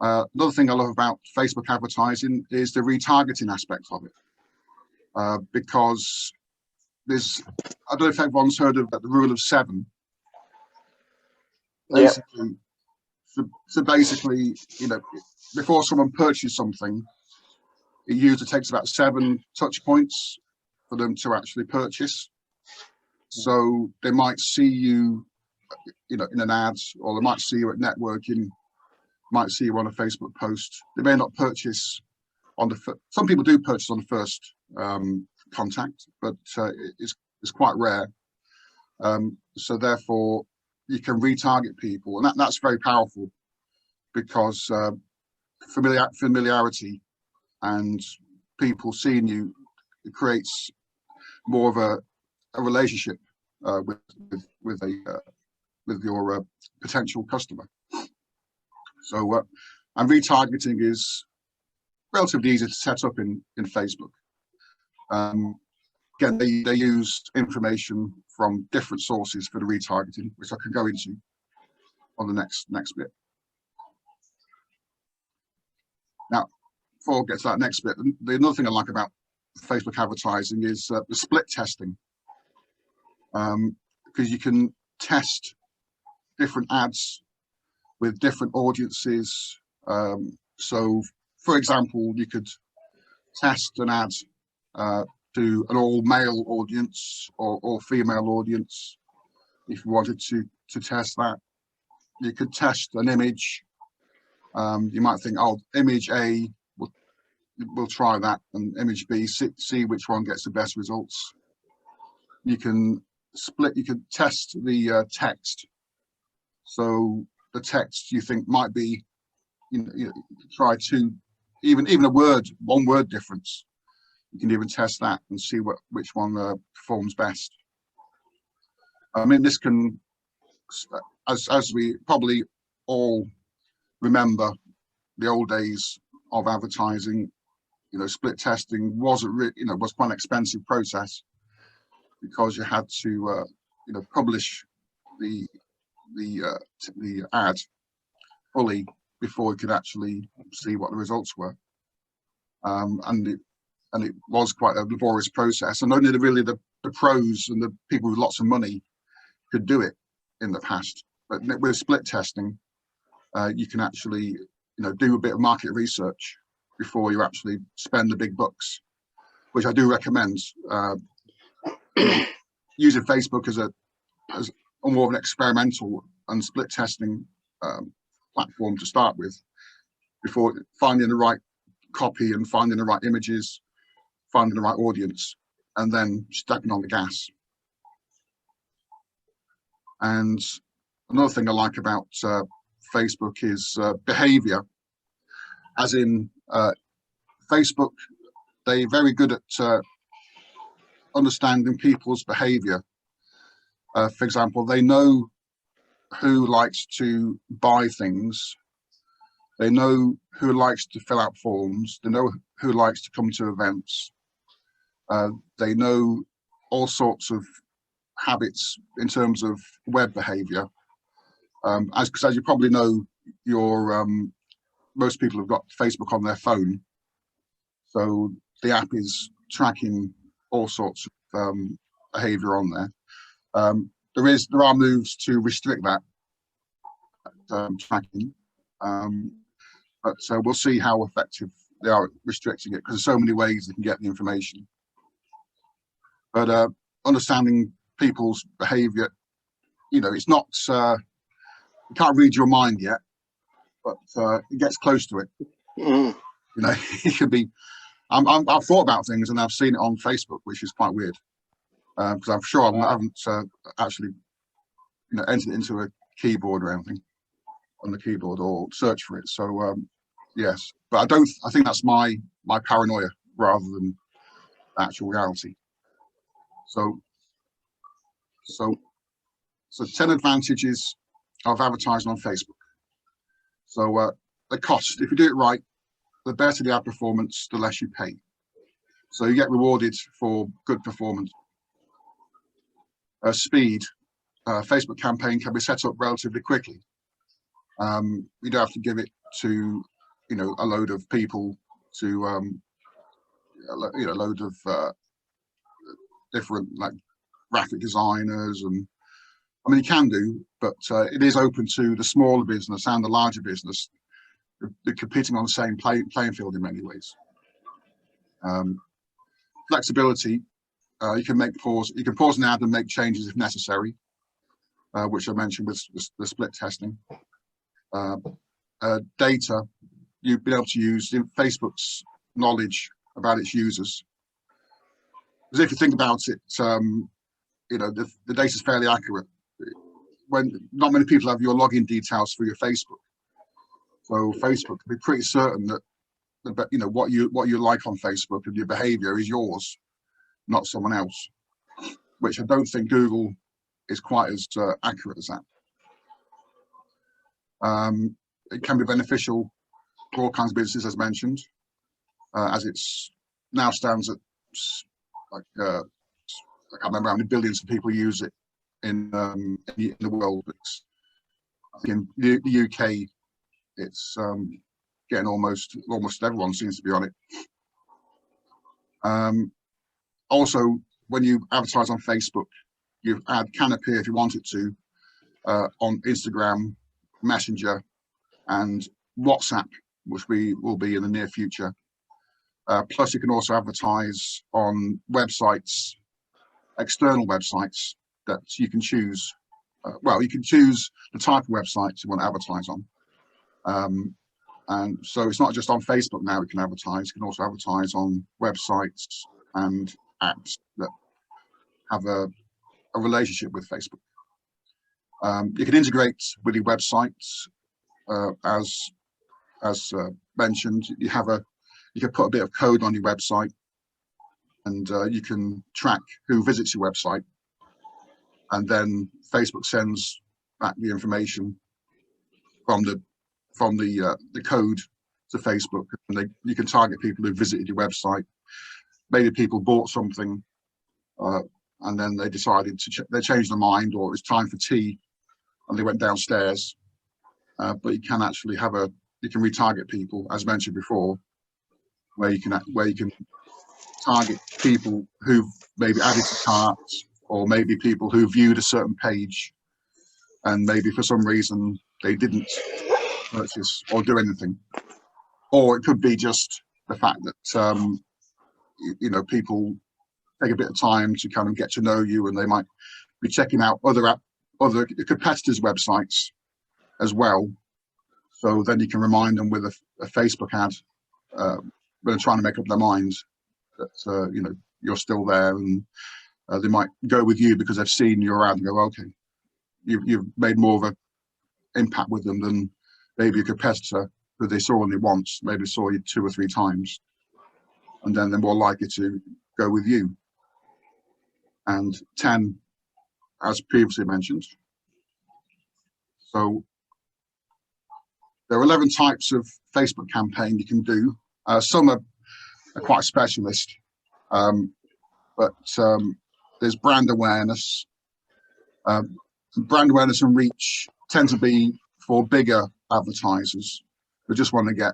Another thing I love about Facebook advertising is the retargeting aspect of it, because I don't know if everyone's heard of the rule of 7. Basically, so basically, before someone purchases something, it usually takes about 7 touch points for them to actually purchase. So they might see you, in an ad, or they might see you at networking, might see you on a Facebook post. They may not purchase on some people do purchase on the first contact, but it's quite rare. So therefore, you can retarget people, and that's very powerful, because familiarity and people seeing you, it creates more of a relationship with your potential customer. So and retargeting is relatively easy to set up in Facebook. Again, they use information from different sources for the retargeting, which I can go into on the next bit. Now, before I get to that next bit, another thing I like about Facebook advertising is the split testing, because you can test different ads with different audiences. So, for example, you could test an ad to an all-male audience or all-female audience. If you wanted to test that, you could test an image. You might think, oh, image A, we'll try that, and image B, see which one gets the best results. You can test the text. So the text you think might be, try to, even a one word difference. You can even test that and see which one performs best. I mean, this can, as we probably all remember, the old days of advertising, split testing wasn't really, was quite an expensive process, because you had to, publish the ad fully before you could actually see what the results were. And it was quite a laborious process, and only the pros and the people with lots of money could do it in the past. But with split testing, you can actually, do a bit of market research before you actually spend the big bucks, which I do recommend. Using Facebook as a more of an experimental and split testing platform to start with, before finding the right copy and finding the right images, finding the right audience, and then stepping on the gas. And another thing I like about Facebook is behavior, as in Facebook, they're very good at understanding people's behavior. For example, they know who likes to buy things. They know who likes to fill out forms. They know who likes to come to events. They know all sorts of habits in terms of web behavior. Because as you probably know, most people have got Facebook on their phone. So the app is tracking all sorts of behavior on there. There are moves to restrict that tracking, but we'll see how effective they are at restricting it, because there's so many ways they can get the information. But understanding people's behavior, it's not, you can't read your mind yet, but it gets close to it. It could be, I've thought about things and I've seen it on Facebook, which is quite weird, because I'm sure I haven't actually, entered it into a keyboard or anything on the keyboard or search for it. So yes, but I think that's my paranoia rather than actual reality. So 10 advantages of advertising on Facebook. So the cost, if you do it right, the better the ad performance, the less you pay. So you get rewarded for good performance. Speed, Facebook campaign can be set up relatively quickly. You don't have to give it to, a load of people, to a load of different, like, graphic designers, and I mean, you can do, but it is open to the smaller business and the larger business. They're competing on the same playing field in many ways. Flexibility, you can pause an ad and make changes if necessary, which I mentioned with the split testing. Data, you've been able to use Facebook's knowledge about its users. Because if you think about it, the data is fairly accurate. When not many people have your login details for your Facebook, so Facebook can be pretty certain that what you like on Facebook and your behavior is yours, not someone else, which I don't think Google is quite as accurate as that. It can be beneficial for all kinds of businesses, as mentioned, as it's now stands at I can't remember how many billions of people use it in the world. I think in the UK, it's getting almost everyone seems to be on it. Also, when you advertise on Facebook, your ad can appear, if you want it to, on Instagram, Messenger, and WhatsApp, which will be in the near future. Plus, you can also advertise on websites, external websites that you can choose. You can choose the type of website you want to advertise on. And so it's not just on Facebook now you can advertise. You can also advertise on websites and apps that have a relationship with Facebook. You can integrate with your websites, as mentioned. You can put a bit of code on your website, and you can track who visits your website, and then Facebook sends back the information from the code to Facebook, and you can target people who visited your website. Maybe people bought something, and then they decided they changed their mind, or it was time for tea, and they went downstairs. But you can actually you can retarget people, as mentioned before, where you can target people who've maybe added to carts, or maybe people who viewed a certain page, and maybe for some reason they didn't purchase or do anything. Or it could be just the fact that people take a bit of time to kind of get to know you, and they might be checking out other competitors' websites as well. So then you can remind them with a Facebook ad when they're trying to make up their minds that you're still there, and they might go with you because they've seen your ad and go, okay, you've made more of an impact with them than maybe a competitor who they saw only once, maybe saw you 2 or 3 times, and then they're more likely to go with you. And 10, as previously mentioned. So there are 11 types of Facebook campaign you can do. Some are quite specialist, but there's brand awareness. Brand awareness and reach tend to be for bigger advertisers who just want to get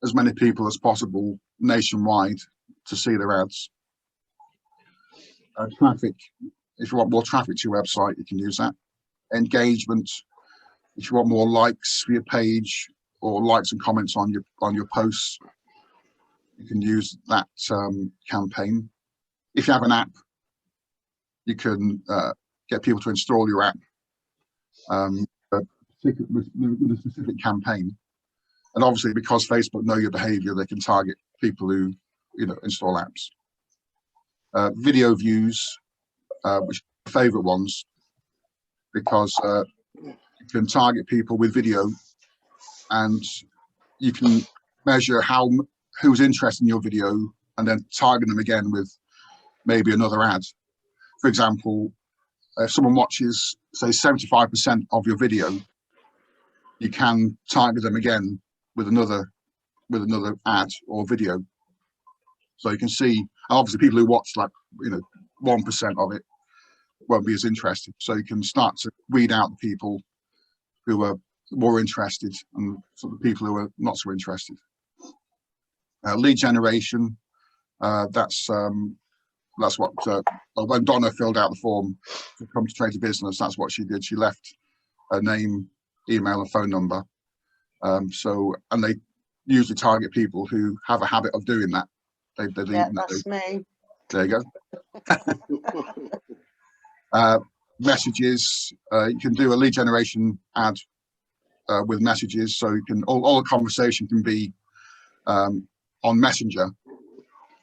as many people as possible nationwide to see their ads. Traffic, if you want more traffic to your website, you can use that. Engagement, if you want more likes for your page, or likes and comments on your posts, you can use that campaign. If you have an app, you can get people to install your app with a specific campaign. And obviously, because Facebook know your behavior, they can target people who install apps. Video views, which are favorite ones, because you can target people with video, and you can measure who's interested in your video, and then target them again with maybe another ad. For example, if someone watches, say, 75% of your video, you can target them again with another ad or video. So you can see, obviously, people who watch 1% of it won't be as interested. So you can start to weed out the people who are more interested, and sort of people who are not so interested. Lead generation, that's what when Donna filled out the form to come to Trade to Business, that's what she did. She left a name, email, and phone number. And they usually target people who have a habit of doing that. That's me. There you go. Messages, you can do a lead generation ad with messages, so you can all the conversation can be on Messenger.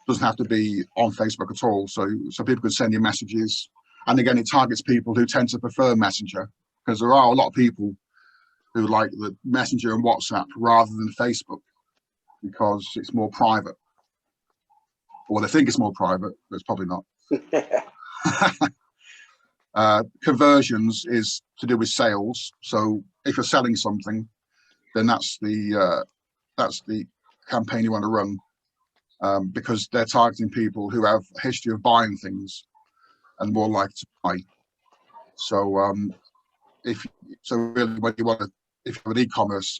Doesn't have to be on Facebook at all. So people could send you messages, and again, it targets people who tend to prefer Messenger, because there are a lot of people who like the Messenger and WhatsApp rather than Facebook because it's more private, or they think it's more private, but it's probably not. Conversions is to do with sales. So if you're selling something, then that's the campaign you want to run, because they're targeting people who have a history of buying things and more likely to buy. So really, when you want to, if you have an e-commerce